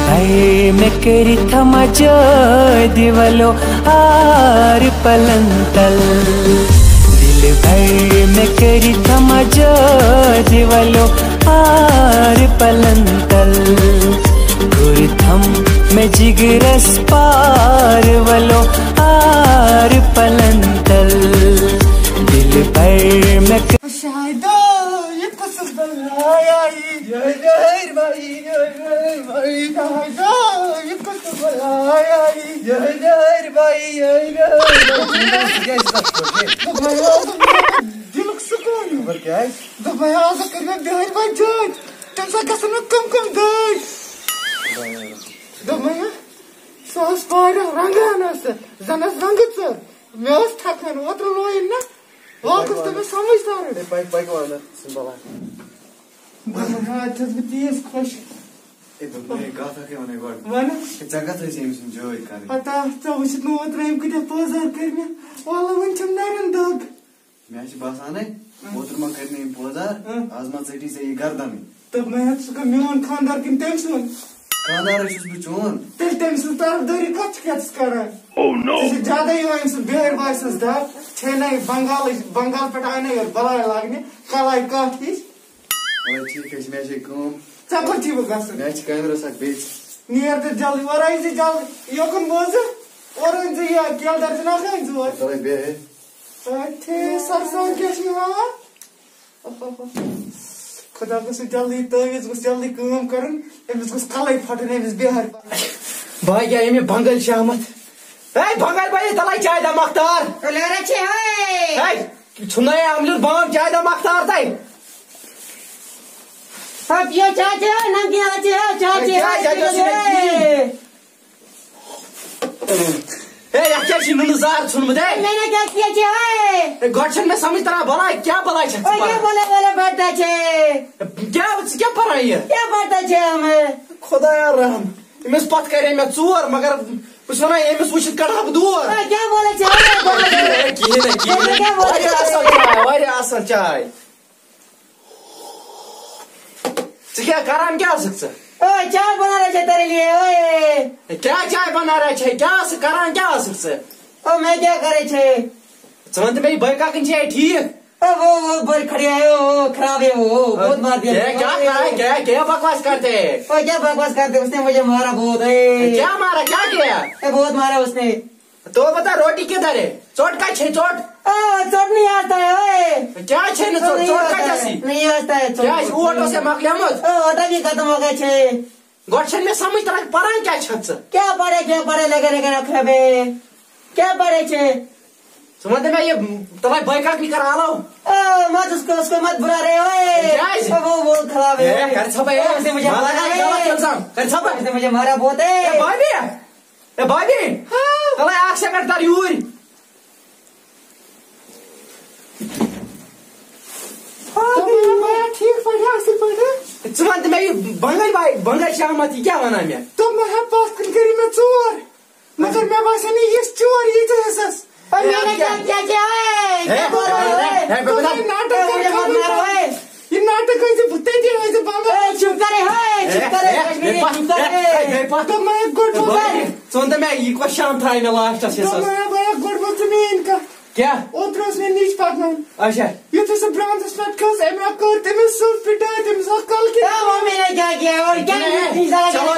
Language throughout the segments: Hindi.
भर में करी थमा जाय दिवलो आर पलंतल दिल भर में करी थमा जाय दिवलो आर पलंतल गुरथम में जिगरस पार वलो आर पलंतल दिल भर में दिलक सुकून तम सा गसन कम दाज रंगान जन रंग मे थकान ओत्र लोन ना वाकस तो समझ तीस खुश पता वो ओत्र पोजार कर वन नरन दग मे बसान ओतर कर पोजार आज मा टी से गर्दन तो मैं मोन खानदार किन तम सुन खानदार बह चोन तम सज तरफदारी कत कर ज्यादा बिहार बाय सज दर छे बंगाल पे आने बलाय लागने कलाई कत हिच ठीक है मे चपर थी मे कैमरस बेच नियर तो जल्दी और आई जल्दी योकन बोझ और क्या दर्जना जोर बे सरसान क्या खुदा गो जल्दी तवीज गो जल्दी काम कर कल फटन अमिस बिहार भाई क्या ये बंगल शामत बंगल भाई तलाई चाय दा मख्तार छुना अमल बाम चाय दा मख्तार तय पियो चाय नमकीन चाय क्या नुजार छुनमुत मैंने क्या किया गॉड में समझ तरह भला क्या भला क्या बोले बढ़ता क्या पढ़ा ये क्या बढ़ता हमें खुदा रहम अमिस पत करे मे चोर मगर बस वन अमिस वो कड़ा दूर क्या बोले असल चाय क्या करान क्या चाय बना रहे तेरे लिए ओए क्या चाय बना रहे छे क्या करान क्या ओ मैं क्या करे छे चंद मेरी भाई का किन ठीक वो बड़ी खड़ी है वो खराब है वो बहुत मार दिया क्या बकवास करते ओ क्या बकवास करते उसने मुझे मारा बहुत है क्या मारा क्या किया बहुत मारा उसने तो बता रोटी किधर है चोट का छे चोट चोट नहीं आता है ओए क्या छे न चोट का जैसी नहीं आता है क्या वो ऑटो से मकले मत ऑटो भी खत्म हो गए छे गोठन में समझ तरह पढ़ा क्या छत क्या पढ़े लगे रखे बे क्या पढ़े छे समझ में ये तुम्हारे भाई का नहीं करा लो मत उसको मत बुला रहे ओए वो बहुत खराब है कर सब है उसने मुझे मारा कर सब उसने मुझे मारा बहुत है भाभी तला आग से करता यूर ठीक पढ़ा चुमंत में बंगल शामत क्या वना मे तो मैं पास कर मैं चोर मगर मैं बस नहीं ये चोर ये जैसा मैंने क्या ये नाटक कैसे भुत्ते दिए वैसे बाबा चुप करे तो मैं गुड सुनते मैं ये को शाम था इन लास्ट से तो मैं बड़ा गुड जमीन का क्या ओतरस ने नीच पकन अच्छा ये तो सब ब्रांच स्टार्ट कर से मैं करते में सब पिटा तुम सब कल के वो मैंने क्या किया और क्या चलो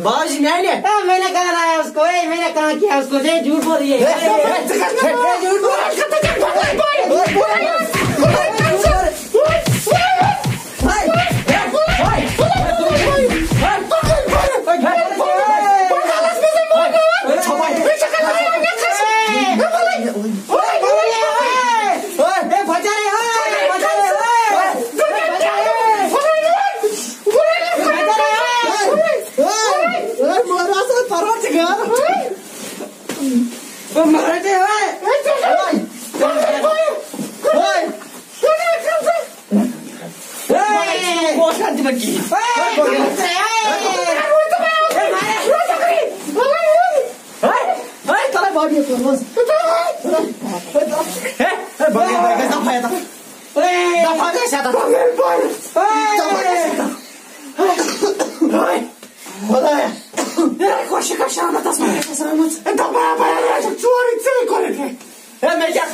बाज नहीं ले मैंने कहा लाया उसको मैंने कहा किया उसको झूठ बोल रही है झूठ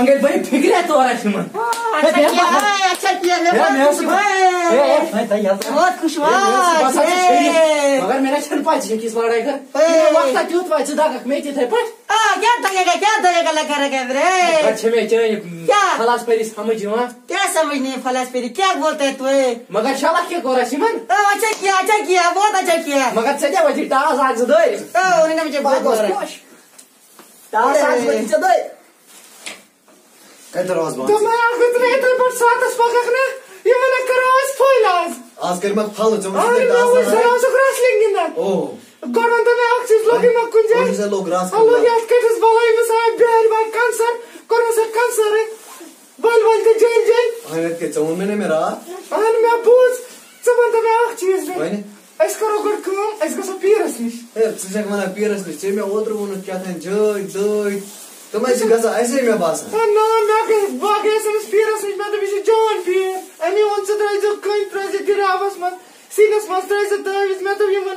मंगल भाई फिक्र तो अच्छा किया बहुत खुश मगर मेरा छन पाँच किस लड़ाई कर वक्त क्यों पाँच दाग में थे पर क्या दलेगा लगा रखा रे अच्छे में क्या फलास पेरी समझ क्या समझ नहीं फलास पेरी क्या बोलते है तू मगर शाला क्या कोरा सिमन अच्छा किया बहुत अच्छा किया मगर सजा बजी टास आज दे उन्होंने मुझे बहुत बोला टास आज बजी दे काय तर आज तो मैं आगे तो नहीं तो पर साथ इस पकड़ ने ये मैंने करो इस फोइलाज आज कर मत फालो चमच और दे मैं वो जरा सो रेसलिंग इन दैट ओ कौन तो मैं ऑक्सीजन लोगी में कुंजे कौन से लोग रास हेलो यार किस बालाई में साहब बिहार बार कैंसर कौन सा कैंसर है बल के जेल आयत के चौन में मेरा आन मैं बूझ सब तो मैं ऑक्सीजन वही es करो गुड काम es का सो पीरस नहीं ए तुझे मना पीरस नहीं चे में ओद्र वो क्या था जय तो मैं सिखा ऐसे ही मैं बास ना मैं के बागे से पीरस नहीं मैं तो भी जॉन पीर एनी वन से ट्राई जो कोई ट्राई गिरावस मत सीनस मत ट्राई से ताविस मैं तो भी मन